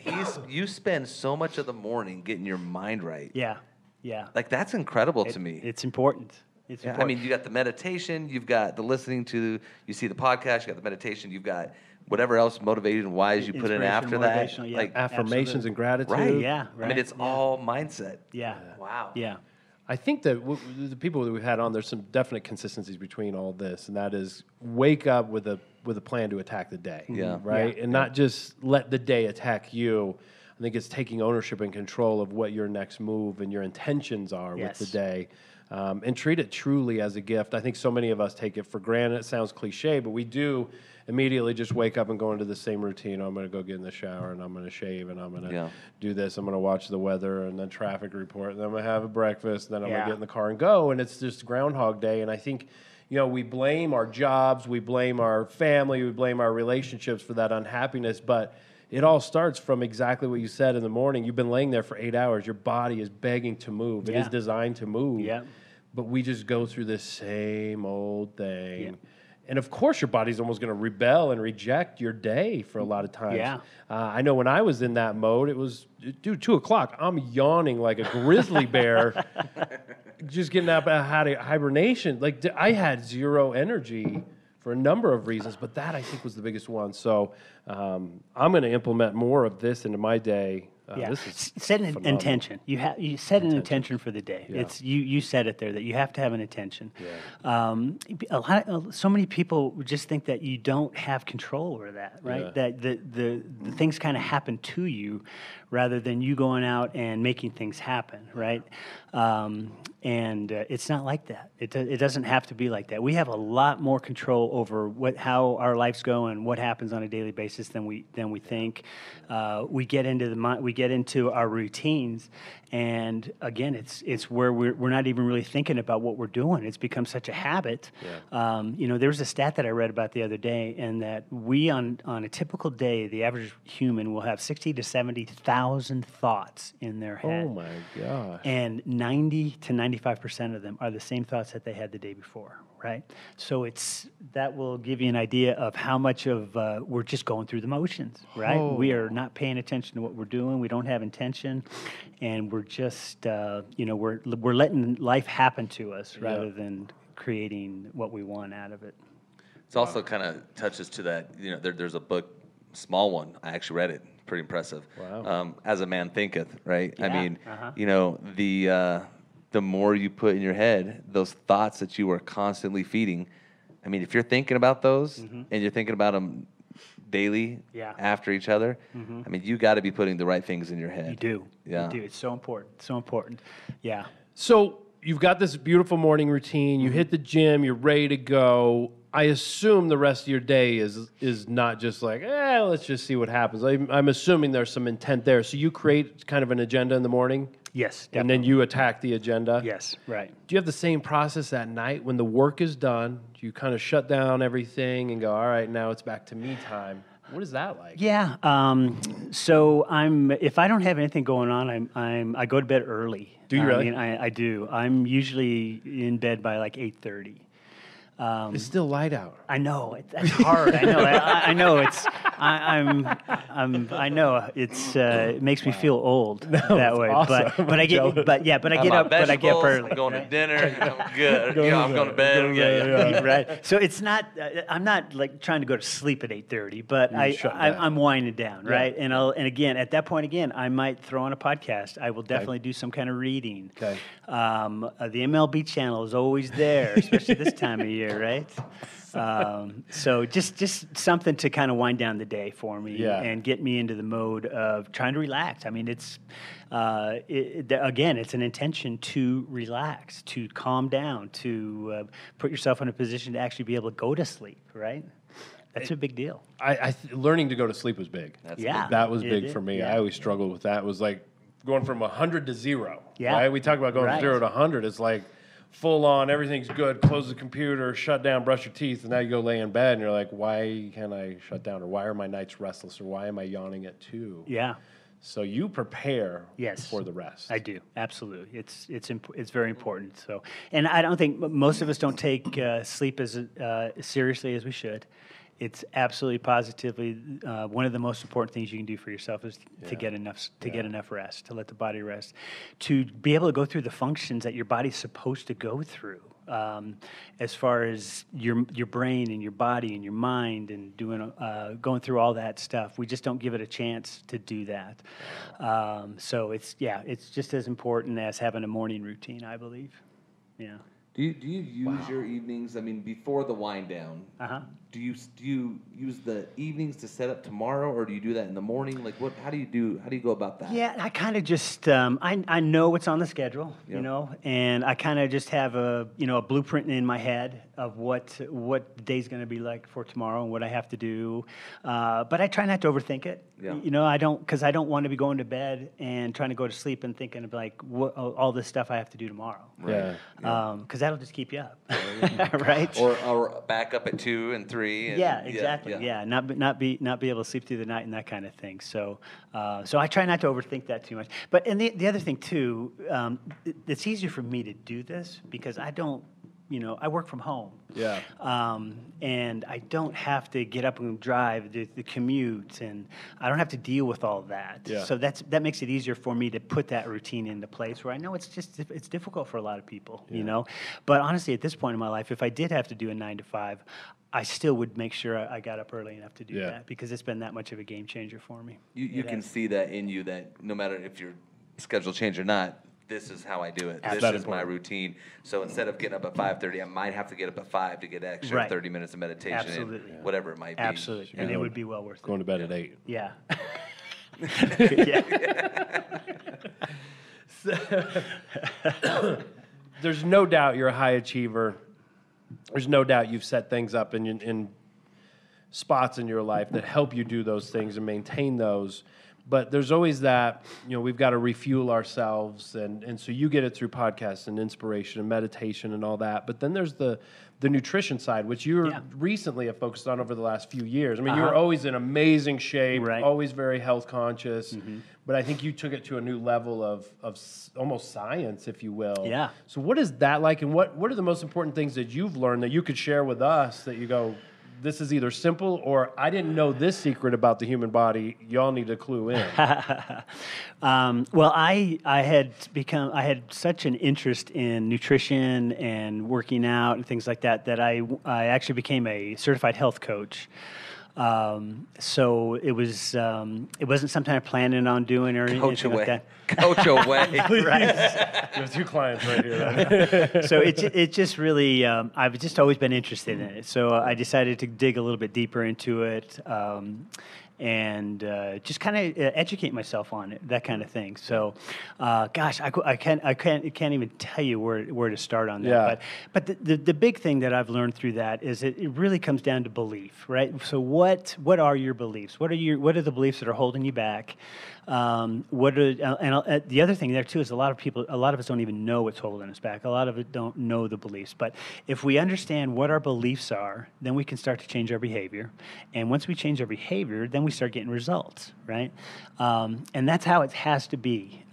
You spend so much of the morning getting your mind right. Yeah. Yeah. Like, that's incredible to me. It's important. It's Yeah, important. I mean, you got the meditation, you've got the listening to, you see the podcast, you got the meditation, you've got whatever else motivation-wise you put in after that. Motivational, yeah, like affirmations and gratitude. Right. Yeah, I mean, it's all mindset. Yeah. Wow. Yeah. I think that the people that we've had on, there's some definite consistencies between all this, and that is wake up with a plan to attack the day. Yeah. Right? Yeah. And not just let the day attack you. I think it's taking ownership and control of what your next move and your intentions are with the day. And treat it truly as a gift. I think so many of us take it for granted. It sounds cliche, but we do immediately just wake up and go into the same routine. I'm going to go get in the shower, and I'm going to shave, and I'm going to do this. I'm going to watch the weather, and then traffic report, and then I'm going to have a breakfast, and then I'm going to get in the car and go. And it's just Groundhog Day. And I think, we blame our jobs, we blame our family, we blame our relationships for that unhappiness, but it all starts from exactly what you said in the morning. You've been laying there for 8 hours. Your body is begging to move. It is designed to move. Yeah. But we just go through this same old thing. Yeah. And of course, your body's almost going to rebel and reject your day for a lot of times. Yeah. I know when I was in that mode, it was, 2 o'clock. I'm yawning like a grizzly bear, just getting out of hibernation. Like, I had zero energy for a number of reasons, but that I think was the biggest one. So I'm going to implement more of this into my day. Set an intention. You set an intention for the day. Yeah. It's you said it there that you have to have an intention. Yeah. So many people just think that you don't have control over that, right? Yeah. That the things kind of happen to you rather than you going out and making things happen, right? And it's not like that. It doesn't have to be like that. We have a lot more control over how our lives go and what happens on a daily basis than we think. We get into our routines, and again, it's where we're not even really thinking about what we're doing. It's become such a habit. Yeah. There was a stat that I read about the other day, and that we on a typical day, the average human will have 60 to 70,000 thoughts in their head. Oh my gosh! And 90 to 95% of them are the same thoughts that they had the day before, right? So that will give you an idea of how much of we're just going through the motions, right? Oh. We are not paying attention to what we're doing. We don't have intention, and we're just we're letting life happen to us rather than creating what we want out of it. It's also kind of touches to that. There's a book, small one. I actually read it. Pretty impressive. Wow. As a man thinketh, right? Yeah. I mean, the more you put in your head, those thoughts that you are constantly feeding. I mean, if you're thinking about those and you're thinking about them daily after each other, I mean, you got to be putting the right things in your head. You do. Yeah. You do. It's so important. So important. Yeah. So you've got this beautiful morning routine. You hit the gym. You're ready to go. I assume the rest of your day is not just like, let's just see what happens. I'm assuming there's some intent there. So you create kind of an agenda in the morning? Yes, and then definitely. you attack the agenda. Yes, right. Do you have the same process at night when the work is done? Do you kind of shut down everything and go, all right, now it's back to me time? What is that like? Yeah. So if I don't have anything going on, I go to bed early. Do you really? I do. I'm usually in bed by like 8:30. It's still light out. I know it's hard. I know. I know it's. I know it's. It makes me feel old that way. awesome. But I get. Jealous. But yeah. But I get I'm up. But I get up early. I'm going to right? dinner. I'm good. I'm going to bed. Yeah. Right. So it's not. I'm not like trying to go to sleep at 8:30, but shut down. I'm winding down, right? And again at that point I might throw on a podcast. I will definitely do some kind of reading. Okay. The MLB channel is always there, especially this time of year, right? So just something to kind of wind down the day for me and get me into the mode of trying to relax. I mean, again, it's an intention to relax, to calm down, to put yourself in a position to actually be able to go to sleep, right? That's a big deal. Learning to go to sleep was big. That was big for me. Yeah. I always struggled with that. It was like going from 100 to 0. Yeah. Right? We talk about going from 0 to 100. It's like full on, everything's good, close the computer, shut down, brush your teeth, and now you go lay in bed and you're like, why can't I shut down? Or why are my nights restless? Or why am I yawning at 2? Yeah. So you prepare Yes. for the rest. I do, absolutely. It's very important. So, and I don't think most of us don't take sleep as seriously as we should. It's absolutely positively one of the most important things you can do for yourself is to get enough rest, to let the body rest, to be able to go through the functions that your body's supposed to go through, as far as your brain and your body and your mind and going through all that stuff. We just don't give it a chance to do that. So it's just as important as having a morning routine, I believe. Yeah. Do you use your evenings? I mean, before the wind down, do you use the evenings to set up tomorrow, or do you do that in the morning? Like, how do you go about that? Yeah, I kind of just I know what's on the schedule, and I kind of just have a blueprint in my head of what the day's going to be like for tomorrow and what I have to do. But I try not to overthink it. Yeah. I don't want to be going to bed and trying to go to sleep and thinking of like all this stuff I have to do tomorrow. Yeah. Because that'll just keep you up, right? Or back up at 2 and 3. Yeah, exactly. Yeah, not be able to sleep through the night and that kind of thing. So I try not to overthink that too much. But and the other thing too, it's easier for me to do this because I don't. I work from home. Yeah. And I don't have to get up and drive the commute, and I don't have to deal with all that. Yeah. So that makes it easier for me to put that routine into place. Where I know it's difficult for a lot of people, But honestly, at this point in my life, if I did have to do a 9 to 5, I still would make sure I got up early enough to do that because it's been that much of a game changer for me. You can see that in you, that no matter if your schedule changed or not, this is how I do it. Absolutely. This is my routine. So instead of getting up at 5:30, I might have to get up at 5 to get extra 30 minutes of meditation. Absolutely. And whatever it might be. Absolutely. And it would be well worth it. Going to bed at 8. Yeah. There's no doubt you're a high achiever. There's no doubt you've set things up in spots in your life that help you do those things and maintain those. But there's always that, we've got to refuel ourselves. And so you get it through podcasts and inspiration and meditation and all that. But then there's the nutrition side, which you recently have focused on over the last few years. I mean, you were always in amazing shape, always very health conscious. Mm-hmm. But I think you took it to a new level of almost science, if you will. Yeah. So what is that like? And what are the most important things that you've learned that you could share with us that you go, this is either simple or I didn't know this secret about the human body. Y'all need to clue in. Well, I had such an interest in nutrition and working out and things like that I actually became a certified health coach. So it wasn't something I planned on doing or anything like that. Coach away. Right. You have 2 clients right here. So it just really, I've just always been interested in it. So I decided to dig a little bit deeper into it. And just kind of educate myself on it, that kind of thing. So, gosh, I can't even tell you where to start on that. Yeah. But the big thing that I've learned through that is it really comes down to belief, right? So what are your beliefs? What are the beliefs that are holding you back? What are, and the other thing there too is a lot of us don't even know what's holding us back. A lot of it don't know the beliefs. But if we understand what our beliefs are, then we can start to change our behavior. And once we change our behavior, then we start getting results, right? And that's how it has to be.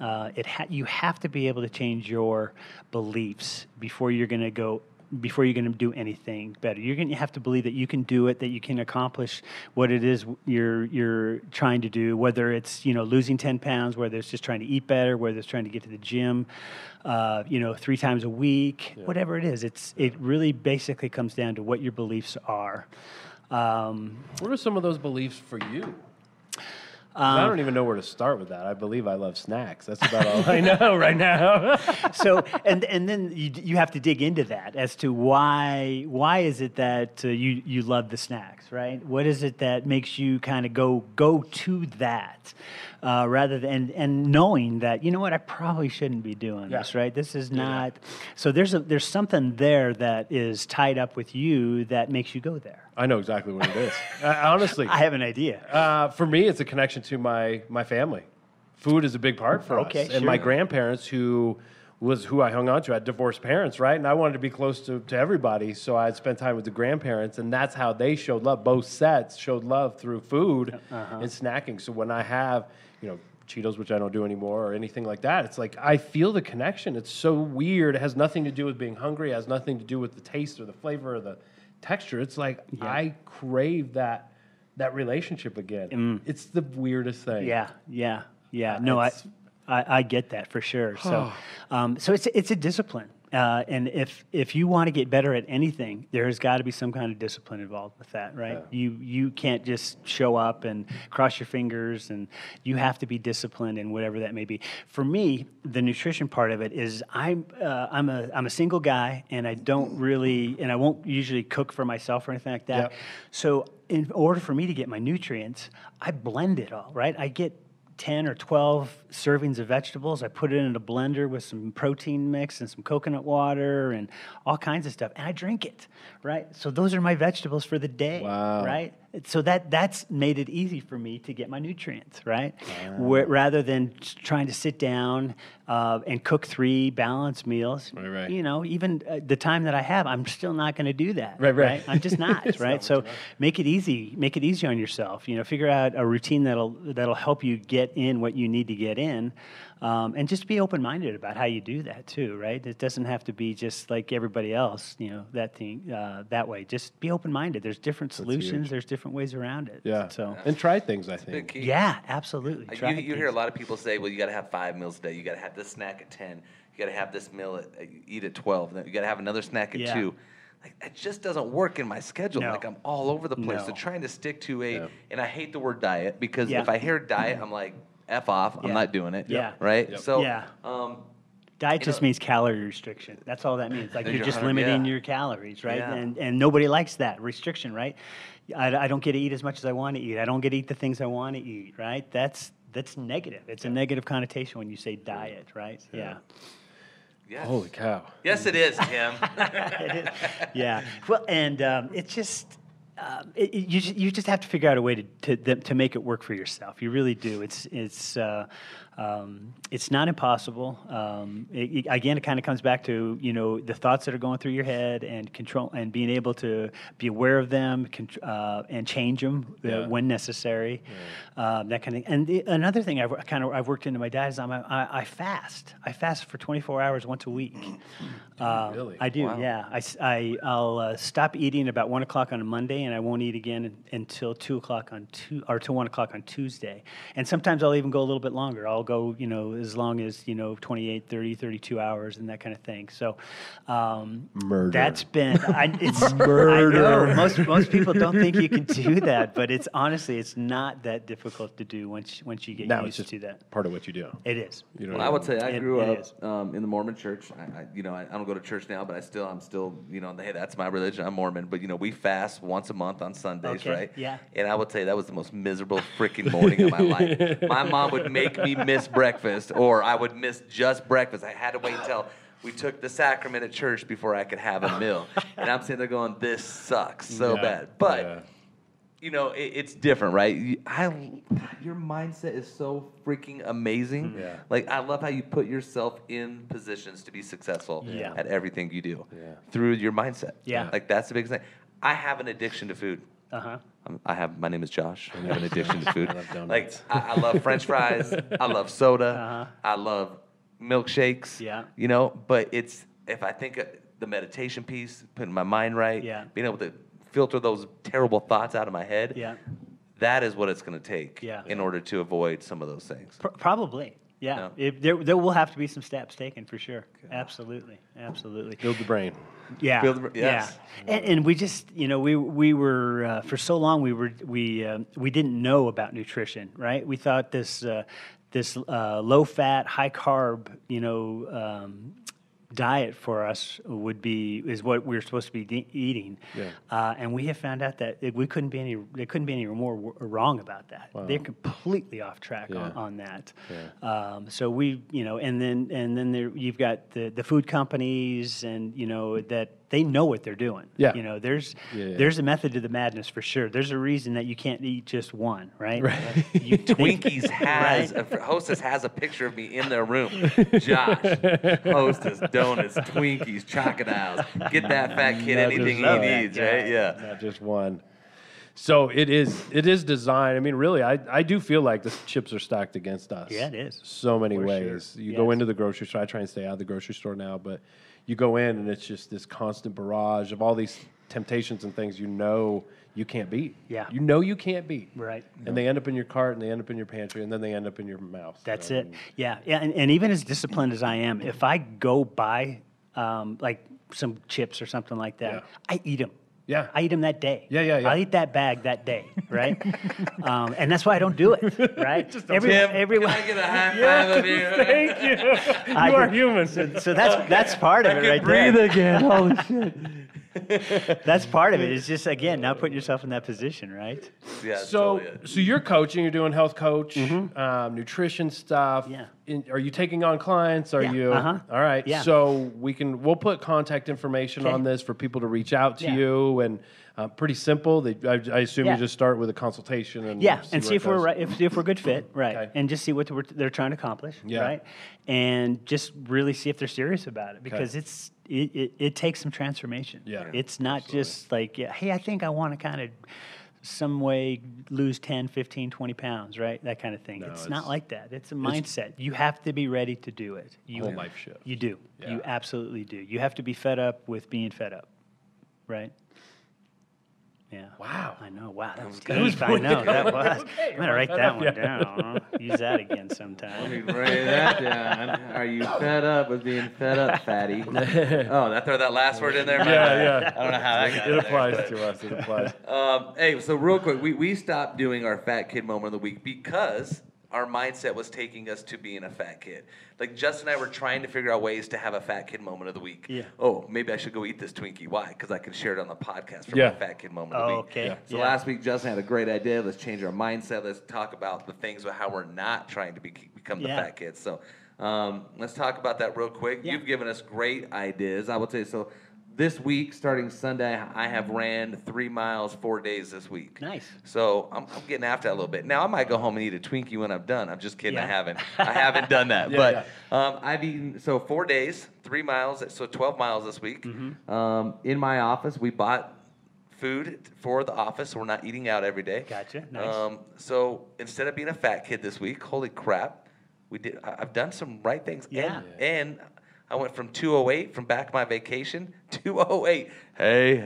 You have to be able to change your beliefs before you're going to do anything better. You're going to have to believe that you can do it, that you can accomplish what it is you're trying to do, whether it's, losing 10 pounds, whether it's just trying to eat better, whether it's trying to get to the gym, 3 times a week, whatever it is. It really basically comes down to what your beliefs are. What are some of those beliefs for you? I don't even know where to start with that. I believe I love snacks. That's about all I know right now. So, and then you have to dig into that as to why is it that you love the snacks, right? What is it that makes you kind of go to that rather than and knowing that, you know what, I probably shouldn't be doing this, right? This is not. So there's something there that is tied up with you that makes you go there. I know exactly what it is. Honestly. I have an idea. For me, it's a connection to my family. Food is a big part for us. And my grandparents, who I hung on to, had divorced parents, right? And I wanted to be close to everybody, so I'd spend time with the grandparents, and that's how they showed love. Both sets showed love through food and snacking. So when I have, Cheetos, which I don't do anymore, or anything like that, it's like I feel the connection. It's so weird. It has nothing to do with being hungry. It has nothing to do with the taste or the flavor or the texture. It's like I crave that relationship again. It's the weirdest thing. Yeah. No, I get that for sure. So, so it's a discipline. And if you want to get better at anything, there's got to be some kind of discipline involved with that, right? Yeah. You can't just show up and cross your fingers, and you have to be disciplined in whatever that may be. For me, the nutrition part of it is I'm a single guy, and I won't usually cook for myself or anything like that. Yeah. So in order for me to get my nutrients, I blend it all, right? I get 10 or 12 servings of vegetables. I put it in a blender with some protein mix and some coconut water and all kinds of stuff, and I drink it, right? So those are my vegetables for the day, right? So that's made it easy for me to get my nutrients, right? Rather than trying to sit down and cook 3 balanced meals, right. Even the time that I have, I'm still not going to do that, right? I'm just not, right? So make it easy on yourself. Figure out a routine that'll help you get in what you need to get in. And just be open-minded about how you do that too, right? It doesn't have to be just like everybody else, that way. Just be open-minded. There's different solutions. There's different ways around it. Yeah. So and try things, I think. Yeah, absolutely. You hear a lot of people say, well, you got to have 5 meals a day. You got to have this snack at 10. You got to have this meal eat at 12. Then you got to have another snack at 2. Like, it just doesn't work in my schedule. No. Like, I'm all over the place. So trying to stick to and I hate the word diet, because if I hear diet, I'm like, F off. I'm not doing it. Yeah. Right? Yep. So, diet just means calorie restriction. That's all that means. Like, you're just limiting your calories, right? Yeah. And nobody likes that restriction, right? I don't get to eat as much as I want to eat. I don't get to eat the things I want to eat, right? That's negative. It's a negative connotation when you say diet, right? Yeah. Yes. Holy cow. Yes, it is, Tim. It is. Yeah. Well, and it's just... you just have to figure out a way to make it work for yourself. You really do. It's not impossible. Again, it kind of comes back to the thoughts that are going through your head, and control, and being able to be aware of them, and change them when necessary. That kind of thing. And another thing I've worked into my diet is I fast. I fast for 24 hours once a week. Really? I do. Wow. Yeah. I'll stop eating about 1 o'clock on a Monday, and I won't eat again until 2 o'clock till 1 o'clock on Tuesday. And sometimes I'll even go a little bit longer. I'll go, as long as 28, 30, 32 hours and that kind of thing. So, murder. That's been it's murder. I know. Most people don't think you can do that, but it's not that difficult to do once you get used to that. Part of what you do. It is. Well, I would say I grew up in the Mormon church. I don't go to church now, but I'm still hey, that's my religion. I'm Mormon, but we fast once a month on Sundays, right? Yeah. And I would say that was the most miserable freaking morning of my life. My mom would make me miss breakfast, or I would miss just breakfast. I had to wait until we took the sacrament at church before I could have a meal. And I'm sitting there going, this sucks so bad. But you know, it's different, right? Your mindset is so freaking amazing. Yeah. Like, I love how you put yourself in positions to be successful Yeah. at everything you do through your mindset. Yeah. Like, that's the biggest thing. I have an addiction to food. Uh-huh. My name is Josh. I have an addiction to food. I love donuts. Like, I love French fries. I love soda. I love milkshakes. Yeah. You know, but if I think of the meditation piece, putting my mind right, being able to filter those terrible thoughts out of my head, that is what it's going to take in order to avoid some of those things. Probably. Yeah. There will have to be some steps taken for sure. Absolutely. Build the brain. Yeah. Yes. And we just, you know, we were for so long we didn't know about nutrition, right? We thought this low fat, high carb, you know, diet for us is what we're supposed to be eating, and we have found out that they couldn't be any more wrong about that. Wow. They're completely off track on that. So we, you know, and then you've got the food companies, and you know that they know what they're doing. Yeah. You know, there's a method to the madness for sure. There's a reason that you can't eat just one, right? Twinkies Hostess has a picture of me in their room. Josh, Hostess, donuts, Twinkies, crocodiles. Get that fat kid anything he needs, right? Yeah. Not just one. So it is designed. I mean, really, I do feel like the chips are stacked against us. Yeah, it is. So many ways. Sure. You go into the grocery store. I try and stay out of the grocery store now, but you go in and it's just this constant barrage of all these temptations and things you can't beat. Yeah. You can't beat. Right. And they end up in your cart, and they end up in your pantry, and then they end up in your mouth. That's it. Yeah. And even as disciplined as I am, if I go buy like some chips or something like that, I eat them. Yeah. I eat them that day. Yeah. I eat that bag that day, right? And that's why I don't do it, right? Everyone, can I get a high five of you? Thank you. You are human. So that's part of it right there. Breathe again. Holy shit. That's part of it. It's just, again, now putting yourself in that position, right? Yeah. So you're coaching. You're doing health coach, nutrition stuff. Yeah. Are you taking on clients? Are you? All right. Yeah. So we'll put contact information on this for people to reach out to you, and pretty simple. I assume you just start with a consultation and see if we're right, if we're a good fit, right? And just see what they're trying to accomplish, right? And just really see if they're serious about it, because it takes some transformation. Yeah. It's not just like, hey, I think I want to kind of some way lose 10, 15, 20 pounds, right? That kind of thing. No, it's not like that. It's a mindset. You have to be ready to do it. Whole life shift. You do. Yeah. You absolutely do. You have to be fed up with being fed up, right? Yeah. Wow. I know. Wow. That was deep. I know. That was. Okay. I'm going to write that one down. Use that again sometime. Let me write that down. Are you fed up with being fed up, fatty? Oh, throw that last word in there? Yeah. I don't know how that got It applies to us. It applies. Hey, so real quick, we stopped doing our fat kid moment of the week because our mindset was taking us to being a fat kid. Like, Justin and I were trying to figure out ways to have a fat kid moment of the week. Yeah. Oh, maybe I should go eat this Twinkie. Why? Because I can share it on the podcast for my fat kid moment of the week. Okay. Yeah. So last week, Justin had a great idea. Let's change our mindset. Let's talk about the things about how we're not trying to become the fat kids. So let's talk about that real quick. Yeah. You've given us great ideas. I would say so. This week, starting Sunday, I have ran 3 miles 4 days this week. Nice. So I'm getting after that a little bit. Now I might go home and eat a Twinkie when I'm done. I'm just kidding. I haven't done that. I've eaten 4 days, 3 miles, so 12 miles this week. Mm-hmm. In my office, we bought food for the office, so we're not eating out every day. Gotcha. Nice. So instead of being a fat kid this week, holy crap, I've done some right things. Yeah. And I went from 208 from back my vacation, 208. Hey.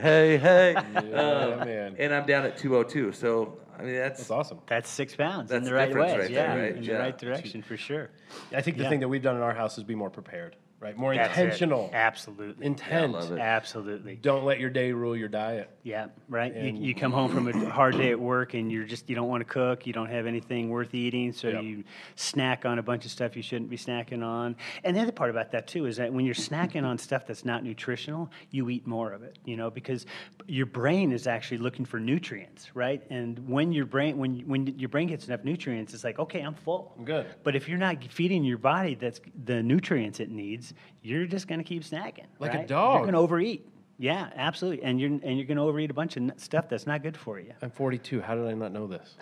Man. And I'm down at 202. So, I mean, that's awesome. That's 6 pounds in That's the right difference way. right there, right? In the right direction for sure. I think the thing that we've done in our house is be more prepared, right? More That's intentional. it. Absolutely. Intent. Yeah, I love it. Absolutely. Don't let your day rule your diet. Yeah, right. You come home from a hard day at work and you don't want to cook. You don't have anything worth eating, so you snack on a bunch of stuff you shouldn't be snacking on. And the other part about that too is that when you're snacking on stuff that's not nutritional, you eat more of it. Because your brain is actually looking for nutrients, right? And when your brain gets enough nutrients, it's like, okay, I'm full. I'm good. But if you're not feeding your body the nutrients it needs, you're just going to keep snacking. Like a right? dog. You're going to overeat. Yeah, absolutely. And you're going to overeat a bunch of stuff that's not good for you. I'm 42. How did I not know this?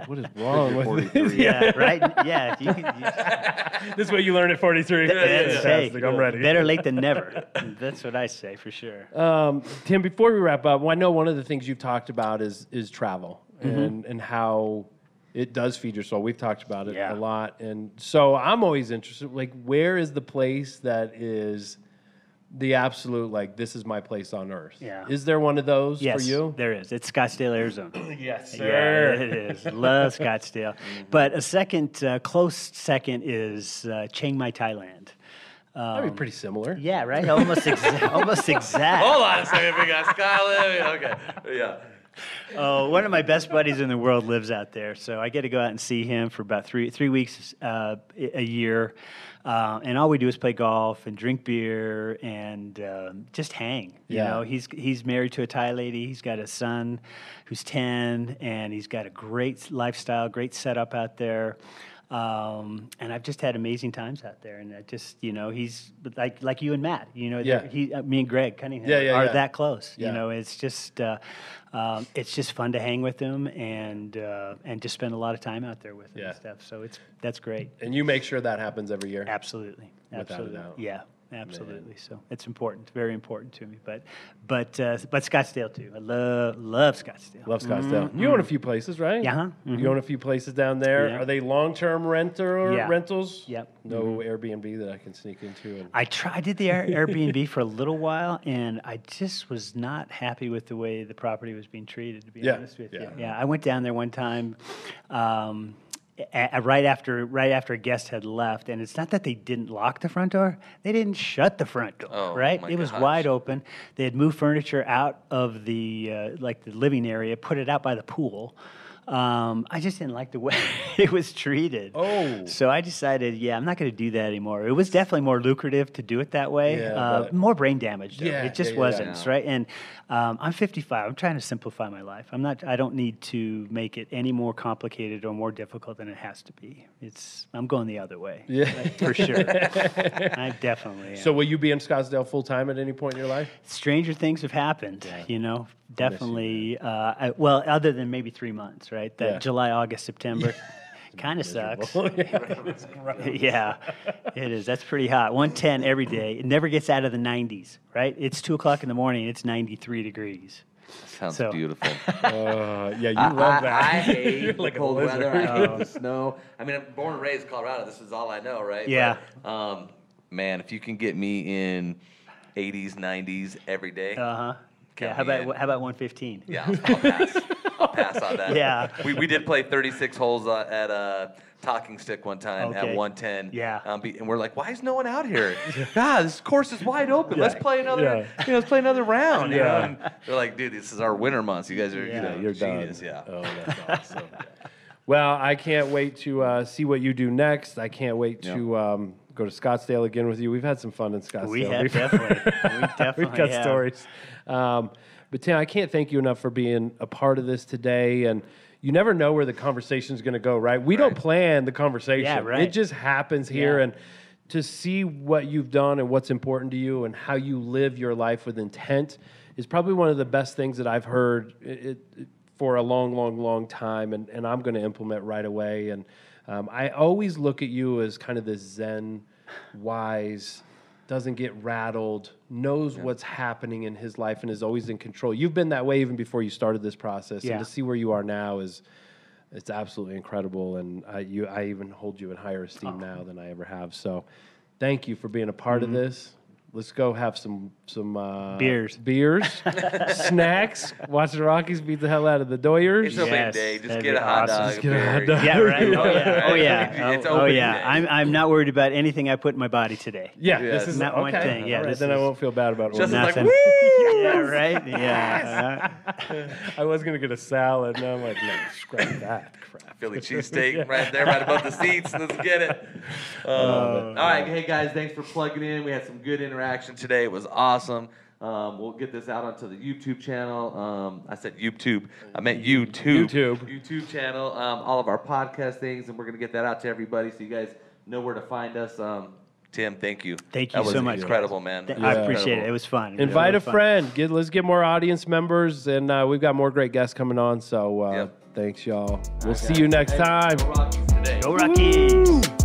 What is wrong with 43. Yeah, right. Yeah, this? Is what you learn at 43. hey, I'm ready. better late than never. That's what I say for sure. Tim, before we wrap up, well, I know one of the things you've talked about is travel and how it does feed your soul. We've talked about it a lot, and so I'm always interested. Like, where is the place that is the absolute, like, this is my place on earth? Yeah. Is there one of those for you? There is. It's Scottsdale, Arizona. Yes, sir. Yeah, it is. Love Scottsdale. But a second, close second is Chiang Mai, Thailand. That'd be pretty similar. Yeah, right? Almost exact. Hold on a second, we got Skyler. Okay, yeah. Oh, one of my best buddies in the world lives out there, so I get to go out and see him for about three weeks a year, and all we do is play golf and drink beer and just hang. You know, he's married to a Thai lady. He's got a son who's 10, and he's got a great lifestyle, great setup out there. And I've just had amazing times out there, and I just, he's like you and Matt, me and Greg Cunningham are that close. Yeah. You know, it's just fun to hang with him and just spend a lot of time out there with him and stuff. So that's great. And you make sure that happens every year? Absolutely. Without a doubt. Yeah. Absolutely. So it's important, very important to me. But Scottsdale too. I love Scottsdale. Love Scottsdale. You own a few places, right? Yeah. You own a few places down there. Yeah. Are they long-term rentals? Yep. No Airbnb that I can sneak into. I did the Airbnb for a little while, and I just was not happy with the way the property was being treated. To be honest with you, I went down there one time. Right after a guest had left, and it's not that they didn't lock the front door; they didn't shut the front door. Oh, right, my it was gosh. wide open. They had moved furniture out of the the living area, put it out by the pool. I just didn't like the way it was treated. Oh. So I decided, I'm not going to do that anymore. It was definitely more lucrative to do it that way. More brain damage, though. It just wasn't, right? And I'm 55. I'm trying to simplify my life. I don't need to make it any more complicated or more difficult than it has to be. I'm going the other way. Yeah. For sure. I definitely am. So will you be in Scottsdale full-time at any point in your life? Stranger things have happened, definitely. Other than maybe 3 months, right? That July, August, September kind of sucks. Yeah, it is. That's pretty hot. 110 every day. It never gets out of the 90s, right? It's 2 o'clock in the morning. It's 93 degrees. Sounds beautiful. You love that. I hate like the cold a lizard. weather. I hate the snow. I mean, I'm born and raised in Colorado. This is all I know, right? Yeah. But, man, if you can get me in 80s, 90s every day. Yeah. How about 115? Yeah, I'll pass. I'll pass on that. Yeah. We did play 36 holes at Talking Stick one time at 110. Yeah. And we're like, why is no one out here? God, this course is wide open. Let's play another. Let's play another round. You know? And they're like, dude, this is our winter months. You guys are You're genius. done. Yeah. Oh, that's awesome. Well, I can't wait to see what you do next. I can't wait to go to Scottsdale again with you. We've had some fun in Scottsdale. We have definitely. We've got stories. But Tim, I can't thank you enough for being a part of this today. And you never know where the conversation's going to go, right? We don't plan the conversation. Yeah, right. It just happens here. And to see what you've done and what's important to you and how you live your life with intent is probably one of the best things that I've heard for a long, long, long time. And I'm going to implement right away. And I always look at you as kind of this Zen, wise, doesn't get rattled, knows what's happening in his life, and is always in control. You've been that way even before you started this process, and to see where you are now it's absolutely incredible. And I even hold you in higher esteem now than I ever have. So, thank you for being a part of this. Let's go have some beers, snacks. Watch the Rockies beat the hell out of the Doyers. It's opening day. Just get a hot dog. Just get a hot dog. Yeah, right. Oh yeah. It's opening day. I'm not worried about anything I put in my body today. Yeah, this is not one thing. Yeah, right, then I won't feel bad about it. Just like, nothing. woo! Yeah, right. Yeah. I was gonna get a salad. Now I'm like, no, scrap that crap. Philly cheesesteak right there, right above the seats. Let's get it. All right, hey guys, thanks for plugging in. We had some good interaction today. It was awesome. We'll get this out onto the YouTube channel. I said YouTube. I meant YouTube. YouTube channel. All of our podcast things, and we're going to get that out to everybody so you guys know where to find us. Tim, thank you. Thank you that was so much. incredible, man. I appreciate it. It was fun. Invite Really a fun. friend. Let's get more audience members, and we've got more great guests coming on. So thanks, y'all. We'll see you next time. Go Rockies today. Go Rockies. Woo!